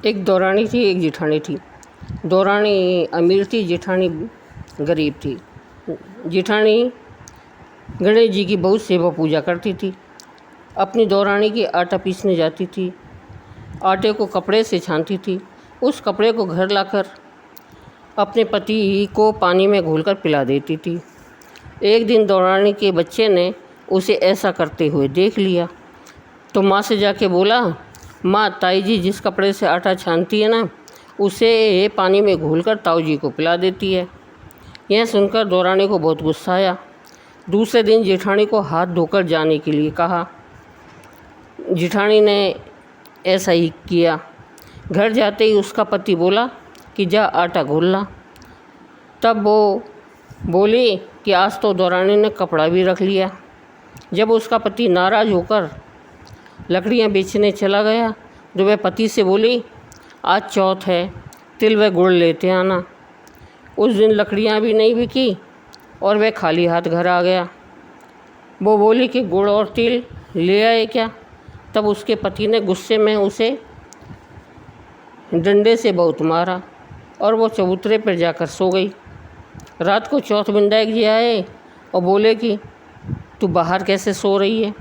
एक दौरानी थी, एक जेठानी थी। दौरानी अमीर थी, जेठानी गरीब थी। जेठानी गणेश जी की बहुत सेवा पूजा करती थी। अपनी दौरानी की आटा पीसने जाती थी, आटे को कपड़े से छानती थी। उस कपड़े को घर लाकर अपने पति को पानी में घोलकर पिला देती थी। एक दिन दौरानी के बच्चे ने उसे ऐसा करते हुए देख लिया, तो माँ से जाके बोला, माँ, ताई जी जिस कपड़े से आटा छानती है ना, उसे पानी में घोलकर ताऊ जी को पिला देती है। यह सुनकर दौरानी को बहुत गुस्सा आया। दूसरे दिन जेठानी को हाथ धोकर जाने के लिए कहा। जेठानी ने ऐसा ही किया। घर जाते ही उसका पति बोला कि जा आटा घोल ला। तब वो बोली कि आज तो दौरानी ने कपड़ा भी रख लिया। जब उसका पति नाराज़ होकर लकड़ियाँ बेचने चला गया तो वह पति से बोली, आज चौथ है, तिल व गुड़ लेते आना। उस दिन लकड़ियाँ भी नहीं बिकी और वह खाली हाथ घर आ गया। वो बोली कि गुड़ और तिल ले आए क्या? तब उसके पति ने गुस्से में उसे डंडे से बहुत मारा और वो चबूतरे पर जाकर सो गई। रात को चौथ विंदायक जी आए और बोले कि तू बाहर कैसे सो रही है?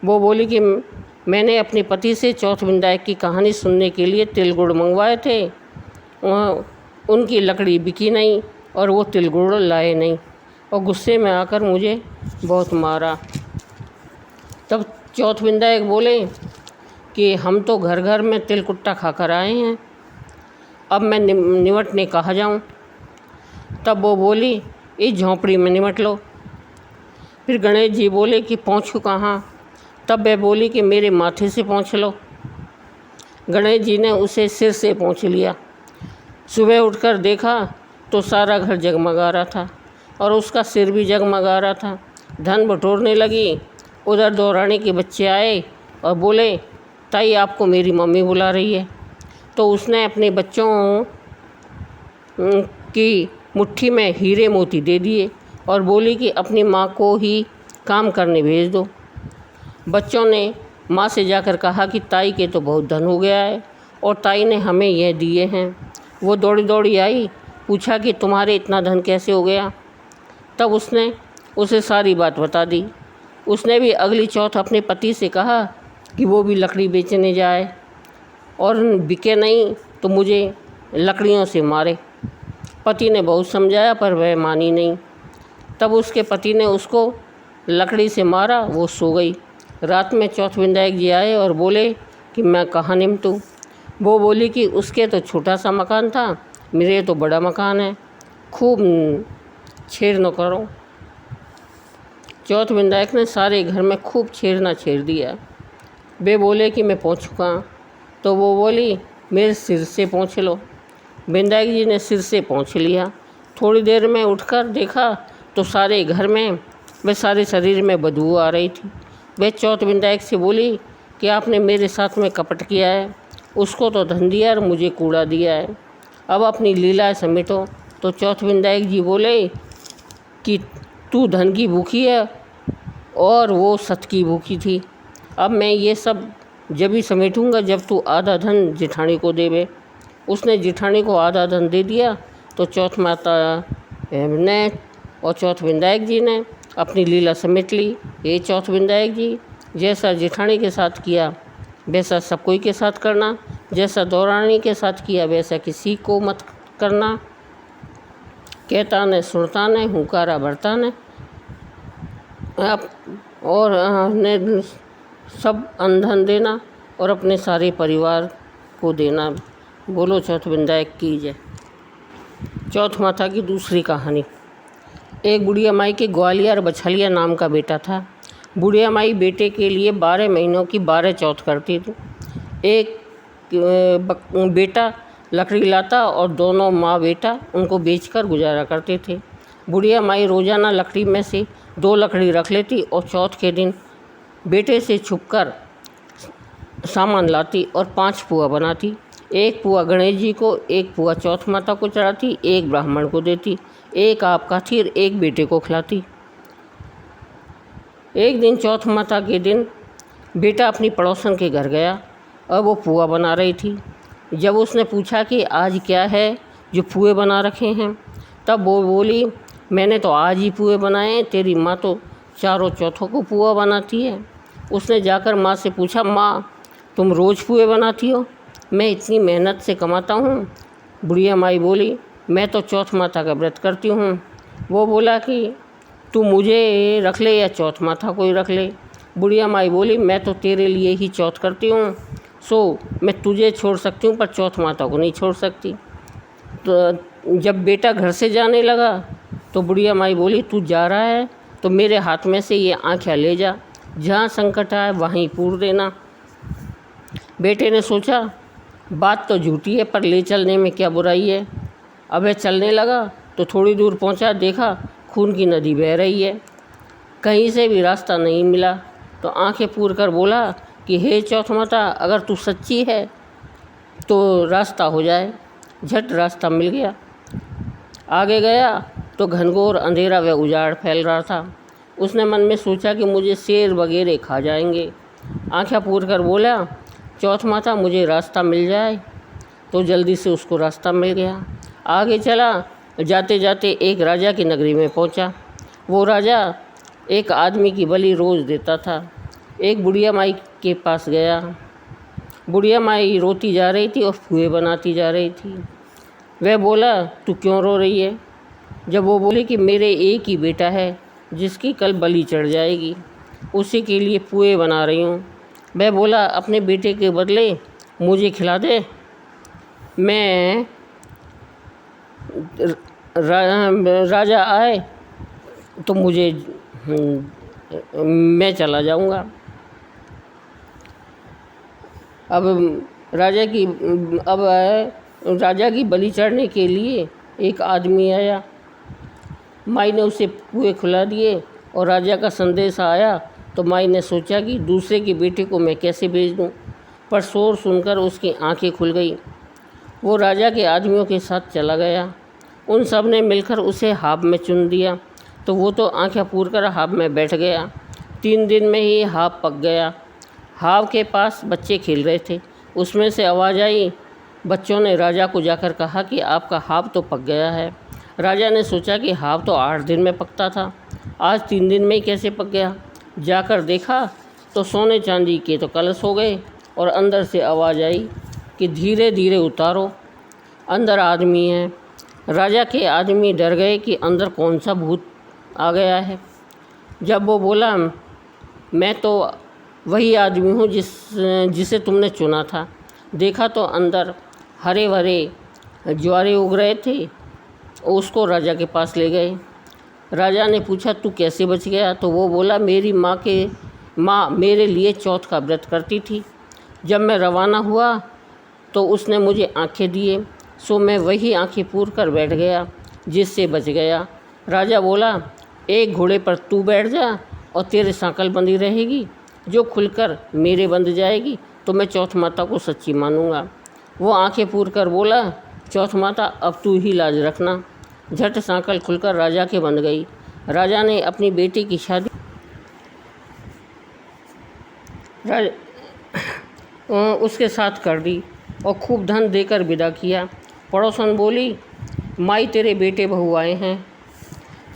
वो बोली कि मैंने अपने पति से चौथ विंदायक की कहानी सुनने के लिए तिल गुड़ मंगवाए थे, उनकी लकड़ी बिकी नहीं और वो तिल गुड़ लाए नहीं, और गुस्से में आकर मुझे बहुत मारा। तब चौथ विंदायक बोले कि हम तो घर घर में तिल कुट्टा खाकर आए हैं, अब मैं निमटने कहाँ जाऊँ? तब वो बोली, इस झोंपड़ी में निमट लो। फिर गणेश जी बोले कि पहुँचूँ कहाँ? तब वह बोली कि मेरे माथे से पहुँच लो। गणेश जी ने उसे सिर से पहुँच लिया। सुबह उठकर देखा तो सारा घर जगमगा रहा था और उसका सिर भी जगमगा रहा था। धन बटोरने लगी। उधर दौरानी के बच्चे आए और बोले, ताई आपको मेरी मम्मी बुला रही है। तो उसने अपने बच्चों की मुट्ठी में हीरे मोती दे दिए और बोली कि अपनी माँ को ही काम करने भेज दो। बच्चों ने माँ से जाकर कहा कि ताई के तो बहुत धन हो गया है और ताई ने हमें यह दिए हैं। वो दौड़ी दौड़ी आई, पूछा कि तुम्हारे इतना धन कैसे हो गया? तब उसने उसे सारी बात बता दी। उसने भी अगली चौथ अपने पति से कहा कि वो भी लकड़ी बेचने जाए और बिके नहीं तो मुझे लकड़ियों से मारे। पति ने बहुत समझाया पर वह मानी नहीं। तब उसके पति ने उसको लकड़ी से मारा, वो सो गई। रात में चौथ विंदायक जी आए और बोले कि मैं कहाँ निमटूँ? वो बोली कि उसके तो छोटा सा मकान था, मेरे तो बड़ा मकान है, खूब छेड़ न करो। चौथ विंदायक ने सारे घर में खूब छेड़ना छेड़ दिया। वे बोले कि मैं पहुँचूँ कहाँ? तो वो बोली, मेरे सिर से पहुँच लो। विंदायक जी ने सिर से पहुँच लिया। थोड़ी देर में उठकर देखा तो सारे घर में वे सारे शरीर में बदबू आ रही थी। वे चौथ विंदायक से बोली कि आपने मेरे साथ में कपट किया है, उसको तो धन दिया और मुझे कूड़ा दिया है, अब अपनी लीला समेटो। तो चौथ विंदायक जी बोले कि तू धन की भूखी है और वो सत की भूखी थी। अब मैं ये सब जब ही समेटूंगा जब तू आधा धन जेठानी को देवे। उसने जेठानी को आधा धन दे दिया। तो चौथ माता ने और चौथ विंदायक जी ने अपनी लीला समेट ली। ये चौथ विंदायक जी, जैसा जेठानी के साथ किया वैसा सब कोई के साथ करना, जैसा दौरानी के साथ किया वैसा किसी को मत करना। कहता ने सुनता ने, हुंकारा भरता ने, और ने सब अंधन देना और अपने सारे परिवार को देना। बोलो चौथ विंदायक की जय। चौथ माता की दूसरी कहानी। एक बुढ़िया माई के ग्वालियर बछलिया नाम का बेटा था। बुढ़िया माई बेटे के लिए 12 महीनों की 12 चौथ करती थी। एक बेटा लकड़ी लाता और दोनों माँ बेटा उनको बेचकर गुजारा करते थे। बुढ़िया माई रोज़ाना लकड़ी में से 2 लकड़ी रख लेती और चौथ के दिन बेटे से छुपकर सामान लाती और 5 पुआ बनाती। एक पुआ गणेश जी को, एक पुआ चौथ माता को चढ़ाती, एक ब्राह्मण को देती, एक आप खाती और एक बेटे को खिलाती। एक दिन चौथ माता के दिन बेटा अपनी पड़ोसन के घर गया और वो पुआ बना रही थी। जब उसने पूछा कि आज क्या है जो पुए बना रखे हैं, तब वो बोली, मैंने तो आज ही पुए बनाए हैं, तेरी माँ तो चारों चौथों को पुआ बनाती है। उसने जाकर माँ से पूछा, माँ तुम रोज़ पुए बनाती हो? मैं इतनी मेहनत से कमाता हूँ। बुढ़िया माई बोली, मैं तो चौथ माता का व्रत करती हूँ। वो बोला कि तू मुझे रख ले या चौथ माता को ही रख ले। बुढ़िया माई बोली, मैं तो तेरे लिए ही चौथ करती हूँ, सो मैं तुझे छोड़ सकती हूँ पर चौथ माता को नहीं छोड़ सकती। तो जब बेटा घर से जाने लगा तो बुढ़िया माई बोली, तू जा रहा है तो मेरे हाथ में से ये आँखें ले जा, जहाँ संकट आए वहीं पूर देना। बेटे ने सोचा, बात तो झूठी है पर ले चलने में क्या बुराई है। अब वह चलने लगा तो थोड़ी दूर पहुंचा, देखा खून की नदी बह रही है। कहीं से भी रास्ता नहीं मिला तो आंखें पूर कर बोला कि हे चौथ माता, अगर तू सच्ची है तो रास्ता हो जाए। झट रास्ता मिल गया। आगे गया तो घनघोर अंधेरा व उजाड़ फैल रहा था। उसने मन में सोचा कि मुझे शेर वगैरह खा जाएंगे। आंखें पूर कर बोला, चौथ माता मुझे रास्ता मिल जाए। तो जल्दी से उसको रास्ता मिल गया। आगे चला, जाते जाते एक राजा की नगरी में पहुंचा। वो राजा एक आदमी की बलि रोज़ देता था। एक बुढ़िया माई के पास गया। बुढ़िया माई रोती जा रही थी और पुए बनाती जा रही थी। वह बोला, तू क्यों रो रही है? जब वो बोली कि मेरे एक ही बेटा है जिसकी कल बलि चढ़ जाएगी, उसी के लिए पुए बना रही हूँ। वह बोला, अपने बेटे के बदले मुझे खिला दे, मैं राजा आए तो मैं चला जाऊंगा। अब राजा की बलि चढ़ने के लिए एक आदमी आया। माई ने उसे पुए खिला दिए और राजा का संदेश आया तो माई ने सोचा कि दूसरे के बेटे को मैं कैसे भेज दूं, पर शोर सुनकर उसकी आंखें खुल गई। वो राजा के आदमियों के साथ चला गया। उन सब ने मिलकर उसे हाव में चुन दिया तो वो तो आंखें पूर कर हाव में बैठ गया। 3 दिन में ही हाव पक गया। हाव के पास बच्चे खेल रहे थे। उसमें से आवाज़ आई। बच्चों ने राजा को जाकर कहा कि आपका हाव तो पक गया है। राजा ने सोचा कि हाव तो 8 दिन में पकता था, आज 3 दिन में ही कैसे पक गया। जाकर देखा तो सोने चांदी के तो कलश हो गए और अंदर से आवाज़ आई कि धीरे धीरे उतारो, अंदर आदमी है। राजा के आदमी डर गए कि अंदर कौन सा भूत आ गया है। जब वो बोला, मैं तो वही आदमी हूँ जिसे तुमने चुना था। देखा तो अंदर हरे भरे ज्वारे उग रहे थे। उसको राजा के पास ले गए। राजा ने पूछा, तू कैसे बच गया? तो वो बोला, मेरी माँ मेरे लिए चौथ का व्रत करती थी। जब मैं रवाना हुआ तो उसने मुझे आंखें दिए, सो मैं वही आंखें पूर कर बैठ गया, जिससे बच गया। राजा बोला, एक घोड़े पर तू बैठ जा और तेरे सांकल बंधी रहेगी, जो खुलकर मेरे बंध जाएगी तो मैं चौथ माता को सच्ची मानूंगा। वो आंखें पूर कर बोला, चौथ माता अब तू ही लाज रखना। झट सांकल खुलकर राजा के बंध गई। राजा ने अपनी बेटी की शादी उसके साथ कर दी और खूब धन देकर विदा किया। पड़ोसन बोली, माई तेरे बेटे बहू आए हैं।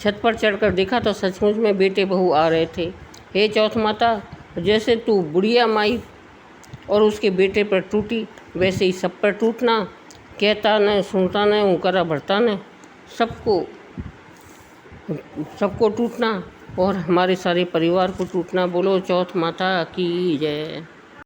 छत पर चढ़कर देखा तो सचमुच में बेटे बहू आ रहे थे। हे चौथ माता, जैसे तू बुढ़िया माई और उसके बेटे पर टूटी, वैसे ही सब पर टूटना। कहता न सुनता न उकरा भरता न, सबको टूटना और हमारे सारे परिवार को टूटना। बोलो चौथ माता की जय।